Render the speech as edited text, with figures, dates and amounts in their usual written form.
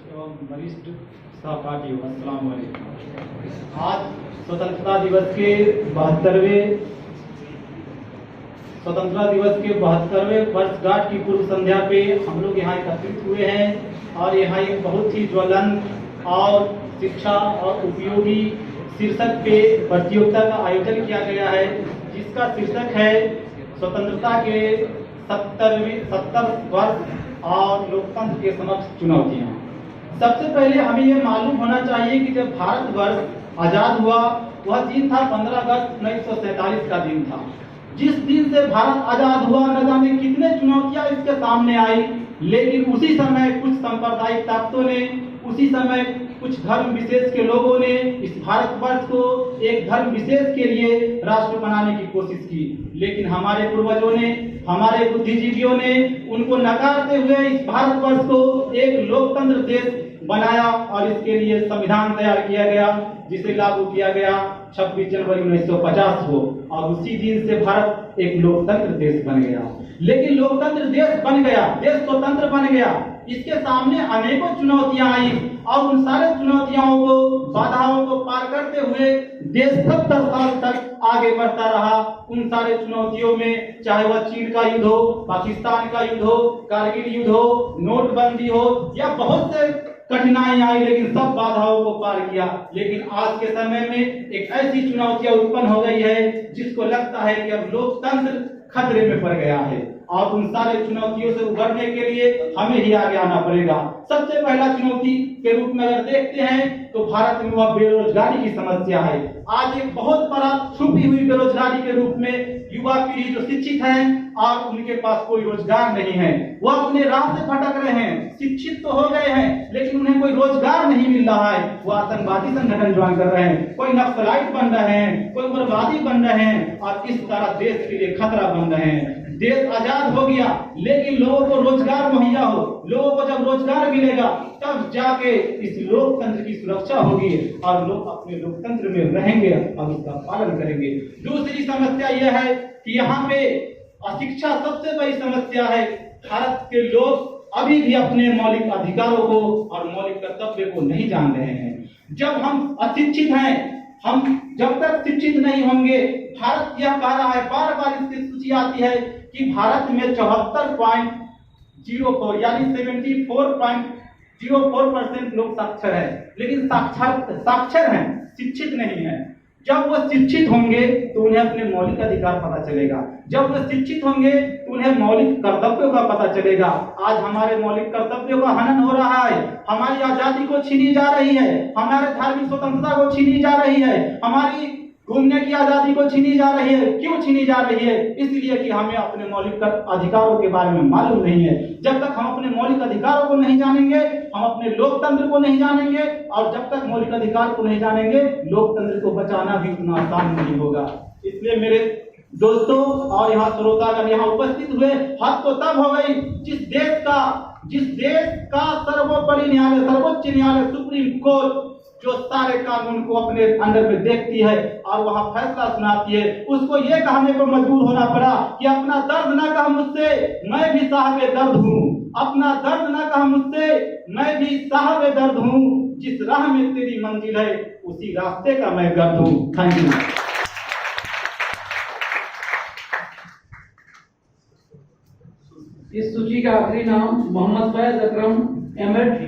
एवं वरिष्ठ सहपाठियों, अस्सलाम वालेकुम। आज स्वतंत्रता दिवस के 72वें वर्षगांठ की पूर्व संध्या पे हम लोग यहाँ एकत्रित हुए हैं और यहाँ एक बहुत ही ज्वलंत और शिक्षा और उपयोगी शीर्षक पे प्रतियोगिता का आयोजन किया गया है, जिसका शीर्षक है स्वतंत्रता के 70 वर्ष और लोकतंत्र के समक्ष चुनौतियां। सबसे पहले हमें यह मालूम होना चाहिए कि जब भारतवर्ष आजाद हुआ वह दिन था 15 अगस्त 1947 का दिन था। जिस दिन से भारत आजाद हुआ न जाने कितने चुनौतियां इसके सामने आई, लेकिन उसी समय कुछ सांप्रदायिक ताकतों ने, उसी समय कुछ धर्म विशेष के लोगों ने इस भारतवर्ष को एक धर्म विशेष के लिए राष्ट्र बनाने की कोशिश की, लेकिन हमारे पूर्वजों ने, हमारे बुद्धिजीवियों ने उनको नकारते हुए इस भारतवर्ष को एक लोकतंत्र देश बनाया और इसके लिए संविधान तैयार किया गया, जिसे लागू किया गया 26 जनवरी 1950 को, और उसी दिन से भारत एक लोकतंत्र देश बन गया। लेकिन लोकतंत्र देश बन गया, देश स्वतंत्र बन गया, इसके सामने अनेकों चुनौतियां आई और उन सारे चुनौतियों को, बाधाओं को पार करते हुए देश 70 साल तक आगे बढ़ता रहा। उन सारे चुनौतियों में चाहे वह चीन का युद्ध हो, पाकिस्तान का युद्ध हो, कारगिल युद्ध हो, नोटबंदी हो या बहुत से कठिनाई आई, लेकिन सब बाधाओं को पार किया। लेकिन आज के समय में एक ऐसी चुनौतियां उत्पन्न हो गई है जिसको लगता है कि अब लोकतंत्र खतरे में पड़ गया है और उन सारे चुनौतियों से उभरने के लिए हमें ही आगे आना पड़ेगा। सबसे पहला चुनौती के रूप में अगर देखते हैं तो भारत में वह बेरोजगारी की समस्या है। आज एक बहुत बड़ा छुपी हुई बेरोजगारी के रूप में युवा पीढ़ी जो शिक्षित है और उनके पास कोई रोजगार नहीं है, वह अपने राह से भटक रहे हैं। शिक्षित तो हो गए हैं लेकिन उन्हें कोई रोजगार नहीं मिल रहा है। वो आतंकवादी संगठन ज्वाइन कर रहे हैं, कोई नक्सलाइट बन रहे हैं, कोई उग्रवादी बन रहे हैं और इस तरह देश के लिए खतरा बन रहे हैं। देश आजाद हो गया लेकिन लोगों को रोजगार मुहैया हो, लोगों को जब रोजगार मिलेगा तब जाके इस लोकतंत्र की सुरक्षा होगी और लोग अपने लोकतंत्र में रहेंगे और उसका पालन करेंगे। दूसरी समस्या यह है कि यहाँ पे अशिक्षा सबसे बड़ी समस्या है। भारत के लोग अभी भी अपने मौलिक अधिकारों को और मौलिक कर्तव्य को नहीं जान रहे हैं। जब हम अशिक्षित हैं, हम जब तक शिक्षित नहीं होंगे, भारत यह कह रहा है, बार बार इसकी सूची आती है कि भारत में 74.04 यानी 74.04% लोग साक्षर है, लेकिन साक्षर हैं, शिक्षित नहीं है। जब वो शिक्षित होंगे तो उन्हें अपने मौलिक अधिकार पता चलेगा, जब वो शिक्षित होंगे तो उन्हें मौलिक कर्तव्यों का पता चलेगा। आज हमारे मौलिक कर्तव्यों का हनन हो रहा है, हमारी आजादी को छीनी जा रही है, हमारे धार्मिक स्वतंत्रता को छीनी जा रही है, हमारी घूमने की आजादी को छीनी जा रही है। क्यों छीनी जा रही है? इसलिए कि हमें अपने मौलिक अधिकारों के बारे में मालूम नहीं है। जब तक हम अपने मौलिक अधिकारों को नहीं जानेंगे, हम अपने लोकतंत्र को नहीं जानेंगे, और जब तक मौलिक अधिकार को नहीं जानेंगे, लोकतंत्र को बचाना भी उतना आसान नहीं होगा। इसलिए मेरे दोस्तों और यहाँ श्रोतागण यहाँ उपस्थित हुए, हद तो तब हो गई जिस देश का सर्वोपरि न्यायालय, सर्वोच्च न्यायालय, सुप्रीम कोर्ट जो सारे कानून को अपने अंदर में देखती है और वहां फैसला सुनाती है, उसको ये कहने पर मजबूर होना पड़ा कि अपना दर्द न कह मुझसे, मैं भी साहब दर्द हूँ। अपना दर्द न कह मुझसे, मैं भी साहब दर्द हूँ। जिस राह में तेरी मंजिल है उसी रास्ते का मैं गर्द हूँ। Thank you. इस सूची का आखिरी नाम मोहम्मद फैज अकरम, एमएड